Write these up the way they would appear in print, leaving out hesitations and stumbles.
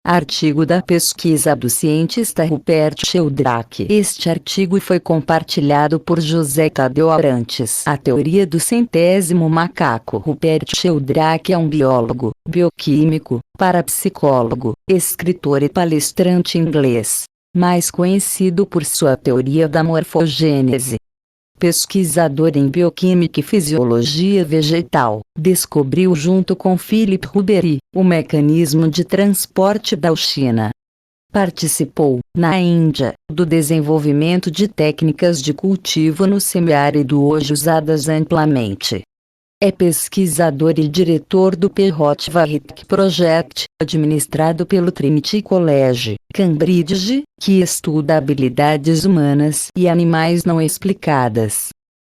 Artigo da pesquisa do cientista Rupert Sheldrake. Este artigo foi compartilhado por José Tadeu Abrantes. A teoria do centésimo macaco. Rupert Sheldrake é um biólogo, bioquímico, parapsicólogo, escritor e palestrante inglês, mais conhecido por sua teoria da morfogênese. Pesquisador em bioquímica e fisiologia vegetal, descobriu junto com Philip Rubery o mecanismo de transporte da auxina. Participou, na Índia, do desenvolvimento de técnicas de cultivo no semiárido hoje usadas amplamente. É pesquisador e diretor do Perrot Varric Project, administrado pelo Trinity College, Cambridge, que estuda habilidades humanas e animais não explicadas.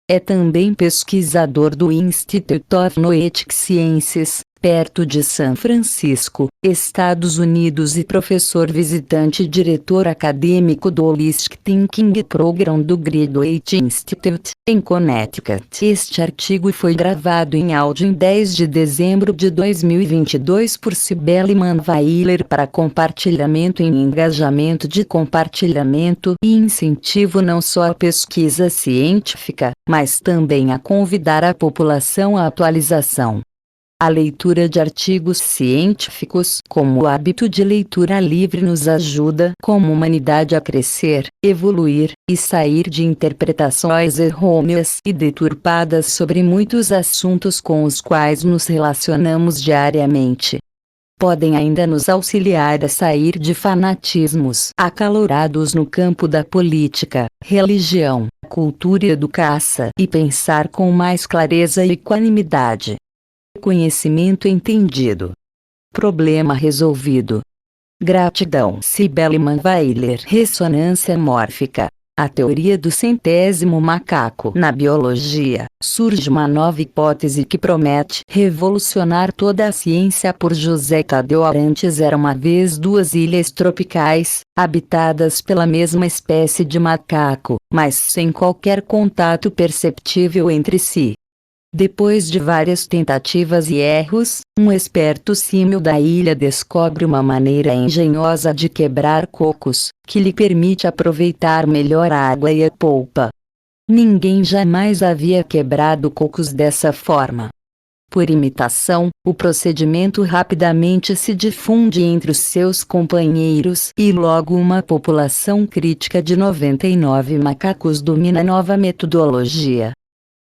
É também pesquisador do Institute of Noetic Sciences, perto de São Francisco, Estados Unidos e professor visitante e diretor acadêmico do Holistic Thinking Program do Graduate Institute, em Connecticut. Este artigo foi gravado em áudio em 10 de dezembro de 2022 por Cibele Manweiler para compartilhamento em engajamento de compartilhamento e incentivo não só à pesquisa científica, mas também a convidar a população à atualização. A leitura de artigos científicos, como o hábito de leitura livre, nos ajuda, como humanidade, a crescer, evoluir e sair de interpretações errôneas e deturpadas sobre muitos assuntos com os quais nos relacionamos diariamente. Podem ainda nos auxiliar a sair de fanatismos acalorados no campo da política, religião, cultura e educação e pensar com mais clareza e equanimidade. Conhecimento entendido. Problema resolvido. Gratidão. Cibele Manweiler. Ressonância mórfica. A teoria do centésimo macaco. Na biologia, surge uma nova hipótese que promete revolucionar toda a ciência. Por José Tadeu Abrantes. Era uma vez duas ilhas tropicais, habitadas pela mesma espécie de macaco, mas sem qualquer contato perceptível entre si. Depois de várias tentativas e erros, um esperto símio da ilha descobre uma maneira engenhosa de quebrar cocos, que lhe permite aproveitar melhor a água e a polpa. Ninguém jamais havia quebrado cocos dessa forma. Por imitação, o procedimento rapidamente se difunde entre os seus companheiros e logo uma população crítica de 99 macacos domina a nova metodologia.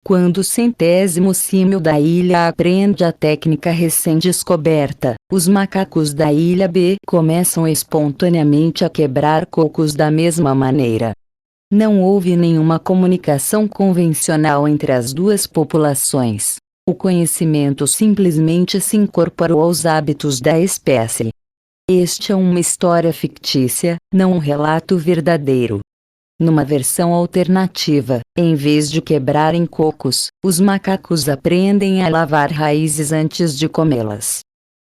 Quando o centésimo símio da ilha aprende a técnica recém-descoberta, os macacos da ilha B começam espontaneamente a quebrar cocos da mesma maneira. Não houve nenhuma comunicação convencional entre as duas populações. O conhecimento simplesmente se incorporou aos hábitos da espécie. Este é uma história fictícia, não um relato verdadeiro. Numa versão alternativa, em vez de quebrarem cocos, os macacos aprendem a lavar raízes antes de comê-las.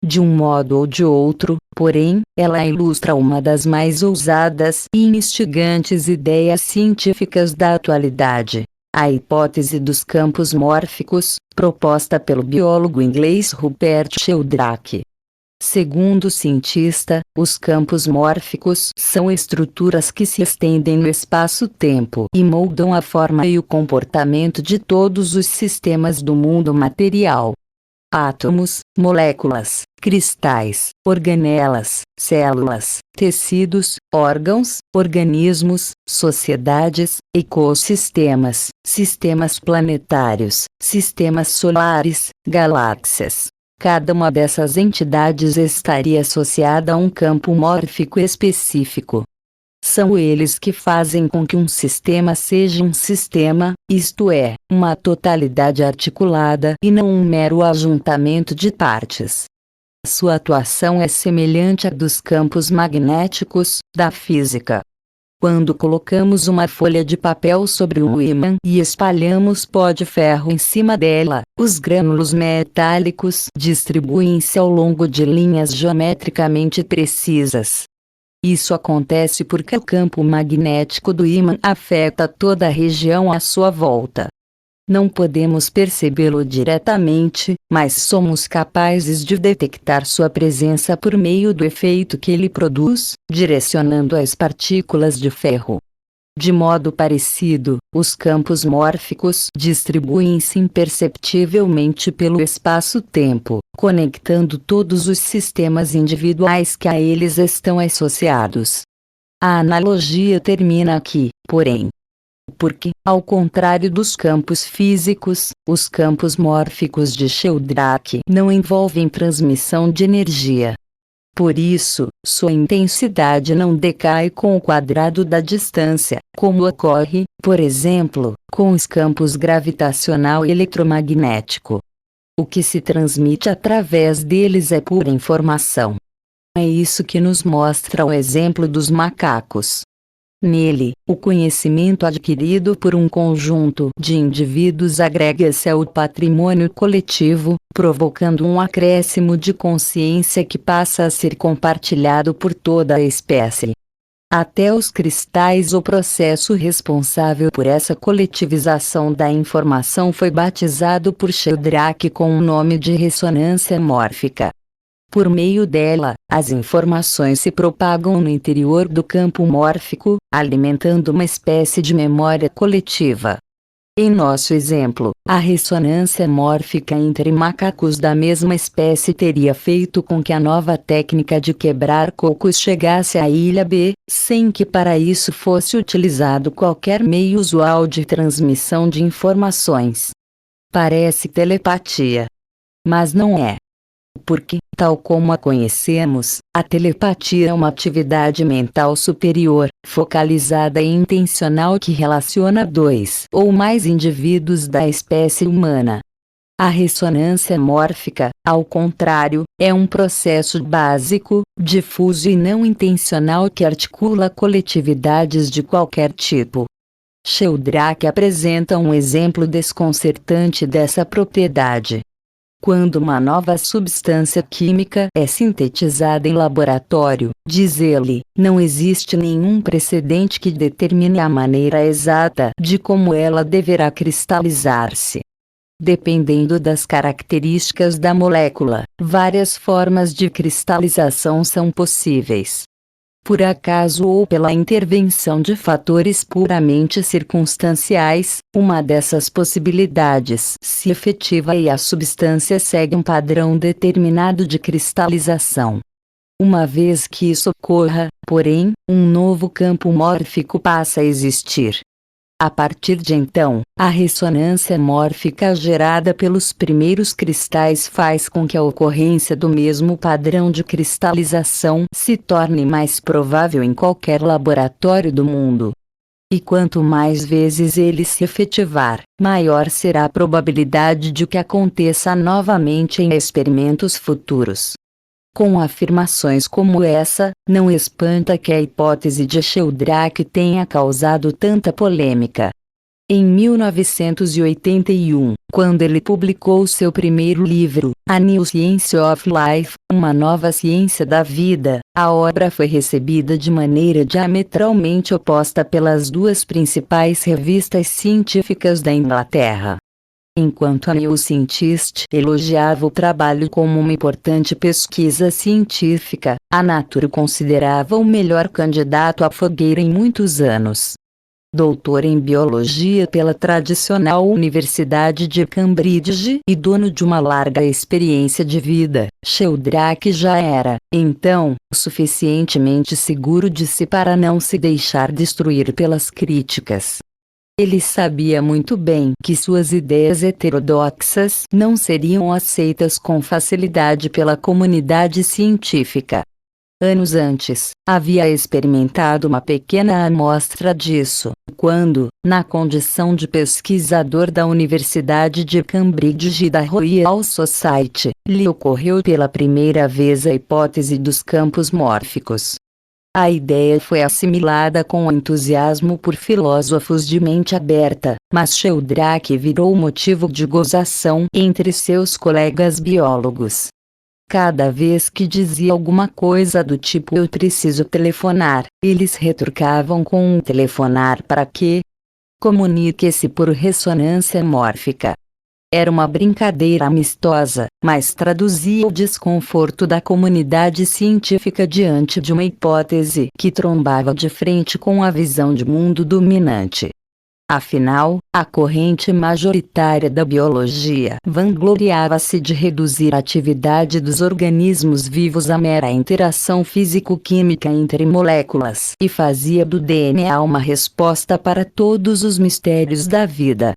De um modo ou de outro, porém, ela ilustra uma das mais ousadas e instigantes ideias científicas da atualidade: a hipótese dos campos mórficos, proposta pelo biólogo inglês Rupert Sheldrake. Segundo o cientista, os campos mórficos são estruturas que se estendem no espaço-tempo e moldam a forma e o comportamento de todos os sistemas do mundo material. Átomos, moléculas, cristais, organelas, células, tecidos, órgãos, organismos, sociedades, ecossistemas, sistemas planetários, sistemas solares, galáxias. Cada uma dessas entidades estaria associada a um campo mórfico específico. São eles que fazem com que um sistema seja um sistema, isto é, uma totalidade articulada e não um mero ajuntamento de partes. Sua atuação é semelhante à dos campos magnéticos da física. Quando colocamos uma folha de papel sobre um ímã e espalhamos pó de ferro em cima dela, os grânulos metálicos distribuem-se ao longo de linhas geometricamente precisas. Isso acontece porque o campo magnético do ímã afeta toda a região à sua volta. Não podemos percebê-lo diretamente, mas somos capazes de detectar sua presença por meio do efeito que ele produz, direcionando as partículas de ferro. De modo parecido, os campos mórficos distribuem-se imperceptivelmente pelo espaço-tempo, conectando todos os sistemas individuais que a eles estão associados. A analogia termina aqui, porém. Porque, ao contrário dos campos físicos, os campos mórficos de Sheldrake não envolvem transmissão de energia. Por isso, sua intensidade não decai com o quadrado da distância, como ocorre, por exemplo, com os campos gravitacional e eletromagnético. O que se transmite através deles é pura informação. É isso que nos mostra o exemplo dos macacos. Nele, o conhecimento adquirido por um conjunto de indivíduos agrega-se ao patrimônio coletivo, provocando um acréscimo de consciência que passa a ser compartilhado por toda a espécie. Até os cristais, o processo responsável por essa coletivização da informação foi batizado por Sheldrake com o nome de ressonância mórfica. Por meio dela, as informações se propagam no interior do campo mórfico, alimentando uma espécie de memória coletiva. Em nosso exemplo, a ressonância mórfica entre macacos da mesma espécie teria feito com que a nova técnica de quebrar cocos chegasse à ilha B, sem que para isso fosse utilizado qualquer meio usual de transmissão de informações. Parece telepatia. Mas não é. Porque, tal como a conhecemos, a telepatia é uma atividade mental superior, focalizada e intencional que relaciona dois ou mais indivíduos da espécie humana. A ressonância mórfica, ao contrário, é um processo básico, difuso e não intencional que articula coletividades de qualquer tipo. Sheldrake apresenta um exemplo desconcertante dessa propriedade. Quando uma nova substância química é sintetizada em laboratório, diz ele, não existe nenhum precedente que determine a maneira exata de como ela deverá cristalizar-se. Dependendo das características da molécula, várias formas de cristalização são possíveis. Por acaso ou pela intervenção de fatores puramente circunstanciais, uma dessas possibilidades se efetiva e a substância segue um padrão determinado de cristalização. Uma vez que isso ocorra, porém, um novo campo mórfico passa a existir. A partir de então, a ressonância mórfica gerada pelos primeiros cristais faz com que a ocorrência do mesmo padrão de cristalização se torne mais provável em qualquer laboratório do mundo. E quanto mais vezes ele se efetivar, maior será a probabilidade de que aconteça novamente em experimentos futuros. Com afirmações como essa, não espanta que a hipótese de Sheldrake tenha causado tanta polêmica. Em 1981, quando ele publicou seu primeiro livro, A New Science of Life, Uma Nova Ciência da Vida, a obra foi recebida de maneira diametralmente oposta pelas duas principais revistas científicas da Inglaterra. Enquanto a New Scientist elogiava o trabalho como uma importante pesquisa científica, a Nature considerava o melhor candidato à fogueira em muitos anos. Doutor em biologia pela tradicional Universidade de Cambridge e dono de uma larga experiência de vida, Sheldrake já era, então, suficientemente seguro de si para não se deixar destruir pelas críticas. Ele sabia muito bem que suas ideias heterodoxas não seriam aceitas com facilidade pela comunidade científica. Anos antes, havia experimentado uma pequena amostra disso, quando, na condição de pesquisador da Universidade de Cambridge e da Royal Society, lhe ocorreu pela primeira vez a hipótese dos campos mórficos. A ideia foi assimilada com entusiasmo por filósofos de mente aberta, mas Sheldrake virou motivo de gozação entre seus colegas biólogos. Cada vez que dizia alguma coisa do tipo "eu preciso telefonar", eles retrucavam com "telefonar para quê?". Comunique-se por ressonância mórfica. Era uma brincadeira amistosa, mas traduzia o desconforto da comunidade científica diante de uma hipótese que trombava de frente com a visão de mundo dominante. Afinal, a corrente majoritária da biologia vangloriava-se de reduzir a atividade dos organismos vivos à mera interação físico-química entre moléculas e fazia do DNA uma resposta para todos os mistérios da vida.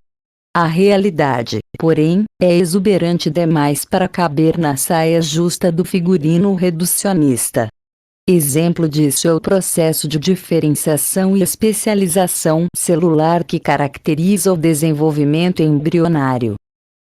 A realidade, porém, é exuberante demais para caber na saia justa do figurino reducionista. Exemplo disso é o processo de diferenciação e especialização celular que caracteriza o desenvolvimento embrionário.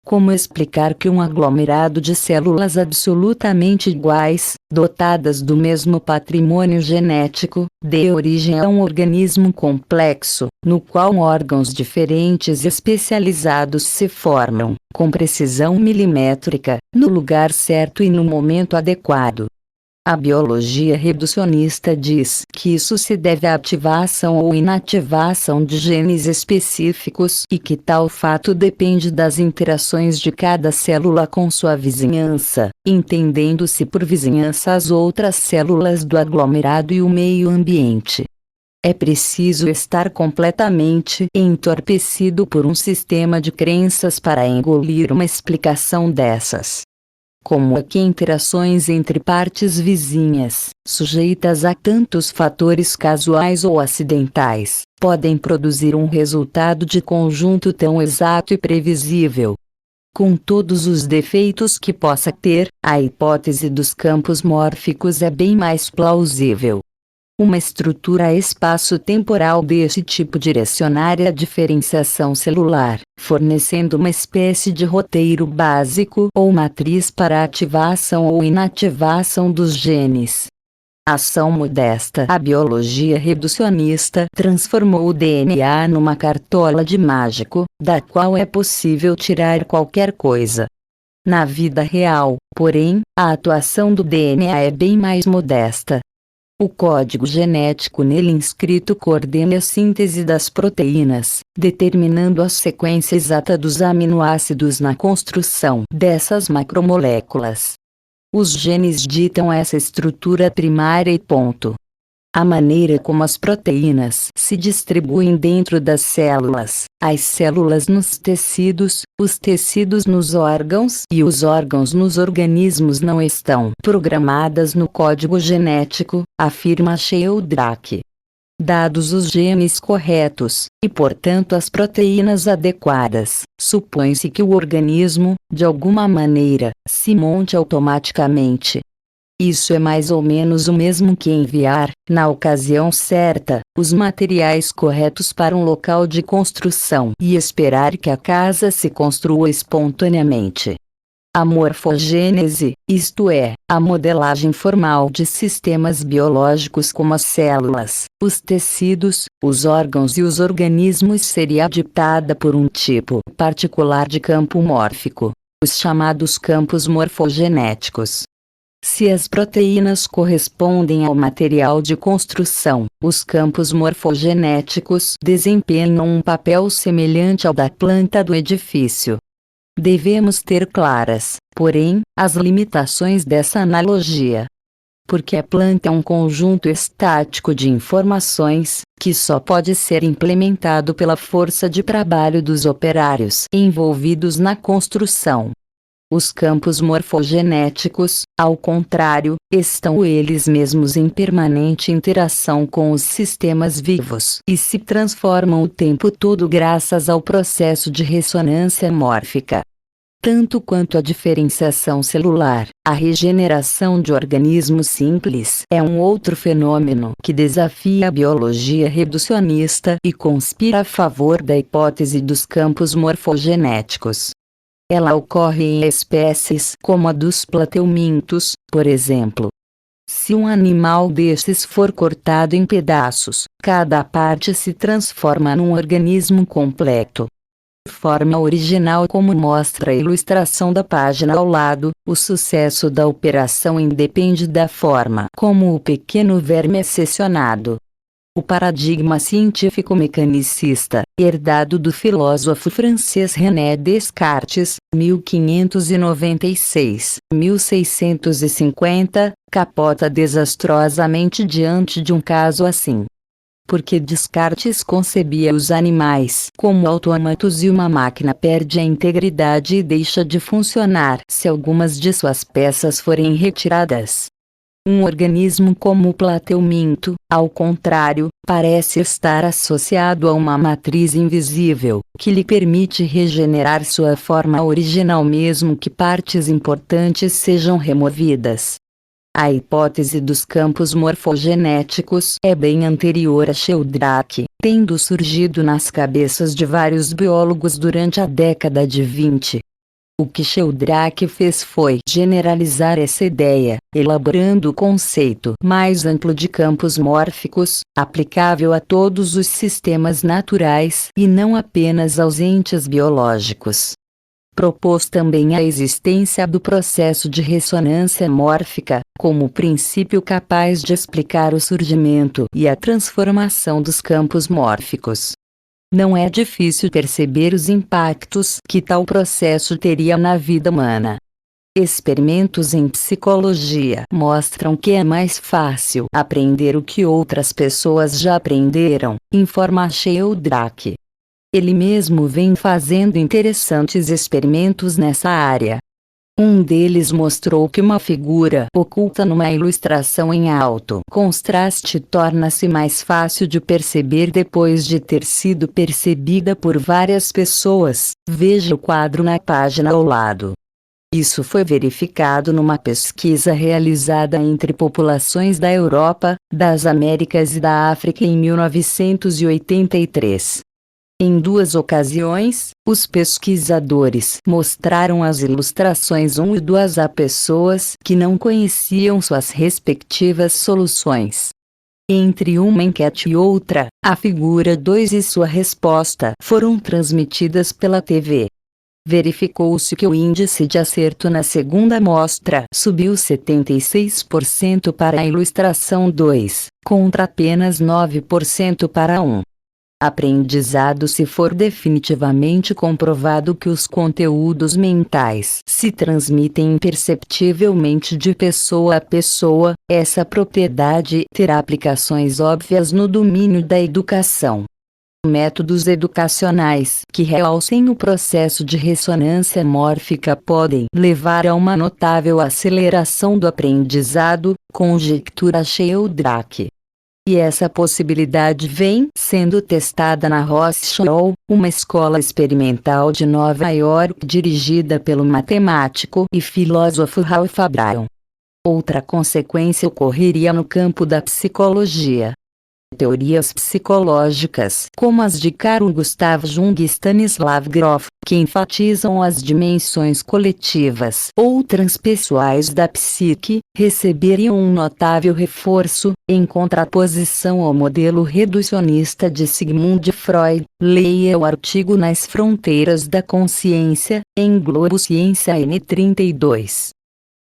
Como explicar que um aglomerado de células absolutamente iguais, dotadas do mesmo patrimônio genético, dê origem a um organismo complexo, no qual órgãos diferentes e especializados se formam, com precisão milimétrica, no lugar certo e no momento adequado? A biologia reducionista diz que isso se deve à ativação ou inativação de genes específicos e que tal fato depende das interações de cada célula com sua vizinhança, entendendo-se por vizinhança as outras células do aglomerado e o meio ambiente. É preciso estar completamente entorpecido por um sistema de crenças para engolir uma explicação dessas. Como é que interações entre partes vizinhas, sujeitas a tantos fatores casuais ou acidentais, podem produzir um resultado de conjunto tão exato e previsível? Com todos os defeitos que possa ter, a hipótese dos campos mórficos é bem mais plausível. Uma estrutura espaço-temporal desse tipo direcionaria a diferenciação celular, fornecendo uma espécie de roteiro básico ou matriz para a ativação ou inativação dos genes. Ação modesta. A biologia reducionista transformou o DNA numa cartola de mágico, da qual é possível tirar qualquer coisa. Na vida real, porém, a atuação do DNA é bem mais modesta. O código genético nele inscrito coordena a síntese das proteínas, determinando a sequência exata dos aminoácidos na construção dessas macromoléculas. Os genes ditam essa estrutura primária e ponto. A maneira como as proteínas se distribuem dentro das células, as células nos tecidos, os tecidos nos órgãos e os órgãos nos organismos não estão programadas no código genético, afirma Sheldrake. Dados os genes corretos, e portanto as proteínas adequadas, supõe-se que o organismo, de alguma maneira, se monte automaticamente. Isso é mais ou menos o mesmo que enviar, na ocasião certa, os materiais corretos para um local de construção e esperar que a casa se construa espontaneamente. A morfogênese, isto é, a modelagem formal de sistemas biológicos como as células, os tecidos, os órgãos e os organismos seria ditada por um tipo particular de campo mórfico, os chamados campos morfogenéticos. Se as proteínas correspondem ao material de construção, os campos morfogenéticos desempenham um papel semelhante ao da planta do edifício. Devemos ter claras, porém, as limitações dessa analogia. Porque a planta é um conjunto estático de informações, que só pode ser implementado pela força de trabalho dos operários envolvidos na construção. Os campos morfogenéticos, ao contrário, estão eles mesmos em permanente interação com os sistemas vivos e se transformam o tempo todo graças ao processo de ressonância mórfica. Tanto quanto a diferenciação celular, a regeneração de organismos simples é um outro fenômeno que desafia a biologia reducionista e conspira a favor da hipótese dos campos morfogenéticos. Ela ocorre em espécies como a dos plateumintos, por exemplo. Se um animal desses for cortado em pedaços, cada parte se transforma num organismo completo. Forma original. Como mostra a ilustração da página ao lado, o sucesso da operação independe da forma como o pequeno verme é secionado. O paradigma científico-mecanicista, herdado do filósofo francês René Descartes, 1596-1650, capota desastrosamente diante de um caso assim. Porque Descartes concebia os animais como autômatos e uma máquina perde a integridade e deixa de funcionar se algumas de suas peças forem retiradas. Um organismo como o plateuminto, ao contrário, parece estar associado a uma matriz invisível, que lhe permite regenerar sua forma original mesmo que partes importantes sejam removidas. A hipótese dos campos morfogenéticos é bem anterior a Sheldrake, tendo surgido nas cabeças de vários biólogos durante a década de 20. O que Sheldrake fez foi generalizar essa ideia, elaborando o conceito mais amplo de campos mórficos, aplicável a todos os sistemas naturais e não apenas aos entes biológicos. Propôs também a existência do processo de ressonância mórfica, como princípio capaz de explicar o surgimento e a transformação dos campos mórficos. Não é difícil perceber os impactos que tal processo teria na vida humana. Experimentos em psicologia mostram que é mais fácil aprender o que outras pessoas já aprenderam, informa Sheldrake. Ele mesmo vem fazendo interessantes experimentos nessa área. Um deles mostrou que uma figura oculta numa ilustração em alto contraste torna-se mais fácil de perceber depois de ter sido percebida por várias pessoas. Veja o quadro na página ao lado. Isso foi verificado numa pesquisa realizada entre populações da Europa, das Américas e da África em 1983. Em 2 ocasiões, os pesquisadores mostraram as ilustrações 1 e 2 a pessoas que não conheciam suas respectivas soluções. Entre uma enquete e outra, a figura 2 e sua resposta foram transmitidas pela TV. Verificou-se que o índice de acerto na segunda amostra subiu 76% para a ilustração 2, contra apenas 9% para 1. Aprendizado. Se for definitivamente comprovado que os conteúdos mentais se transmitem imperceptivelmente de pessoa a pessoa, essa propriedade terá aplicações óbvias no domínio da educação. Métodos educacionais que realcem o processo de ressonância mórfica podem levar a uma notável aceleração do aprendizado, conjectura Sheldrake. E essa possibilidade vem sendo testada na Rothschild, uma escola experimental de Nova York dirigida pelo matemático e filósofo Ralph Abraham. Outra consequência ocorreria no campo da psicologia. Teorias psicológicas, como as de Carl Gustav Jung e Stanislav Grof, que enfatizam as dimensões coletivas ou transpessoais da psique, receberiam um notável reforço, em contraposição ao modelo reducionista de Sigmund Freud. Leia o artigo Nas Fronteiras da Consciência, em Globo Ciência N32.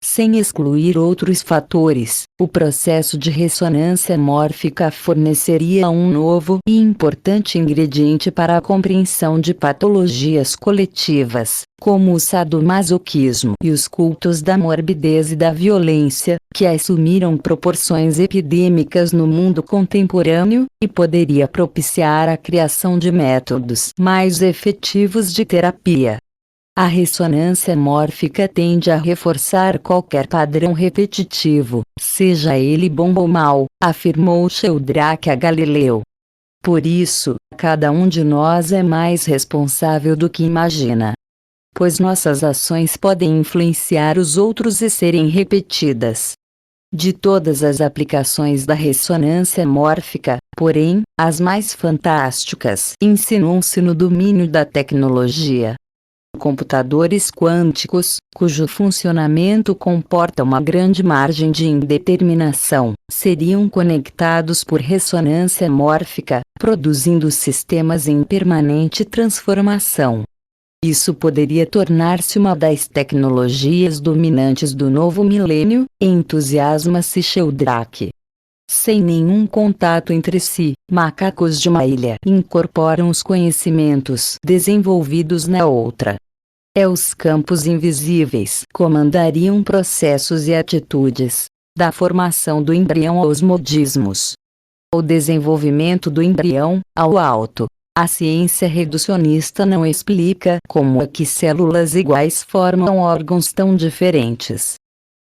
Sem excluir outros fatores, o processo de ressonância mórfica forneceria um novo e importante ingrediente para a compreensão de patologias coletivas, como o sadomasoquismo e os cultos da morbidez e da violência, que assumiram proporções epidêmicas no mundo contemporâneo, e poderia propiciar a criação de métodos mais efetivos de terapia. A ressonância mórfica tende a reforçar qualquer padrão repetitivo, seja ele bom ou mau, afirmou Sheldrake a Galileu. Por isso, cada um de nós é mais responsável do que imagina. Pois nossas ações podem influenciar os outros e serem repetidas. De todas as aplicações da ressonância mórfica, porém, as mais fantásticas insinuam-se no domínio da tecnologia. Computadores quânticos, cujo funcionamento comporta uma grande margem de indeterminação, seriam conectados por ressonância mórfica, produzindo sistemas em permanente transformação. Isso poderia tornar-se uma das tecnologias dominantes do novo milênio, entusiasma-se Sheldrake. Sem nenhum contato entre si, macacos de uma ilha incorporam os conhecimentos desenvolvidos na outra. Os campos invisíveis comandariam processos e atitudes, da formação do embrião aos modismos. O desenvolvimento do embrião, ao alto. A ciência reducionista não explica como é que células iguais formam órgãos tão diferentes.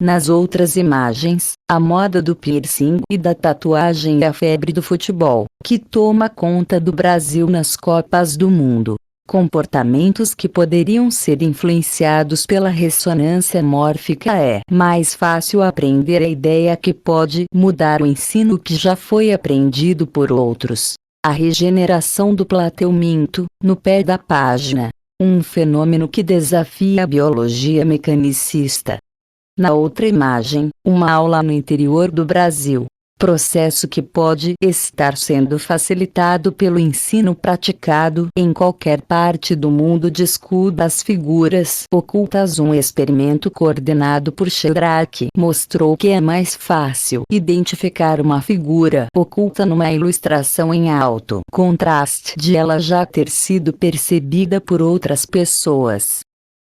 Nas outras imagens, a moda do piercing e da tatuagem e a febre do futebol, que toma conta do Brasil nas Copas do Mundo. Comportamentos que poderiam ser influenciados pela ressonância mórfica. É mais fácil aprender a ideia que pode mudar o ensino que já foi aprendido por outros. A regeneração do plateuminto, no pé da página. Um fenômeno que desafia a biologia mecanicista. Na outra imagem, uma aula no interior do Brasil. Processo que pode estar sendo facilitado pelo ensino praticado em qualquer parte do mundo. Descuida as figuras ocultas. Um experimento coordenado por Sheldrak mostrou que é mais fácil identificar uma figura oculta numa ilustração em alto contraste de ela já ter sido percebida por outras pessoas.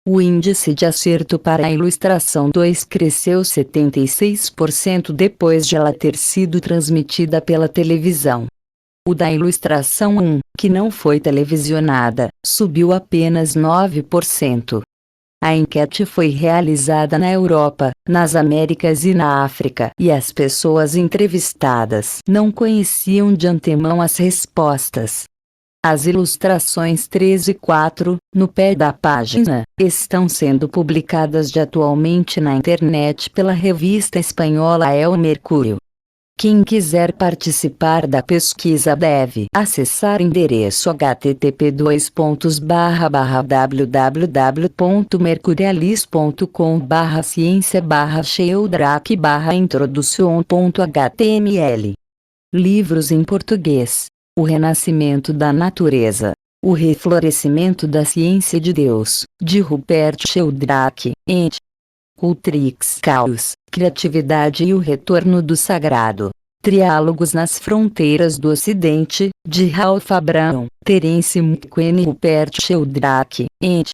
O índice de acerto para a ilustração 2 cresceu 76% depois de ela ter sido transmitida pela televisão. O da ilustração 1, que não foi televisionada, subiu apenas 9%. A enquete foi realizada na Europa, nas Américas e na África, e as pessoas entrevistadas não conheciam de antemão as respostas. As ilustrações 3 e 4, no pé da página, estão sendo publicadas atualmente na internet pela revista espanhola El Mercurio. Quem quiser participar da pesquisa deve acessar o endereço http://www.mercurialis.com/ciência/sheldrak/introdução.html. Livros em português. O Renascimento da Natureza. O Reflorescimento da Ciência de Deus, de Rupert Sheldrake, ed. Cultrix Caos, Criatividade e o Retorno do Sagrado. Triálogos nas Fronteiras do Ocidente, de Ralph Abraham, Terence McQueen e Rupert Sheldrake, ed.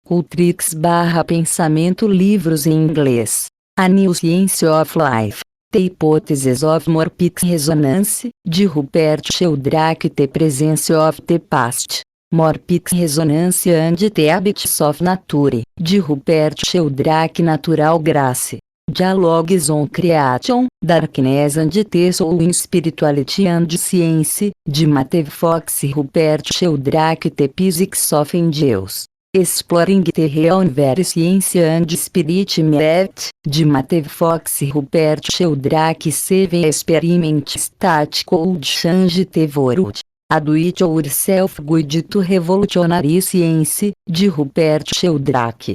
Cultrix/Pensamento. Livros em inglês. A New Science of Life. The Hypothesis of Morphic Resonance, de Rupert Sheldrake. The Presence of the Past. Morphic Resonance and the Habits of Nature, de Rupert Sheldrake. Natural Grace. Dialogues on Creation, Darkness and the Soul in Spirituality and Science, de Matthew Fox e Rupert Sheldrake. The Physics of Angels. Exploring the Real Universe Science and Spirit Met, de Matthew Fox e Rupert Sheldrake. Seven Experiments that could change the world. A Do-It-Yourself Guide to Revolutionary Science, de Rupert Sheldrake.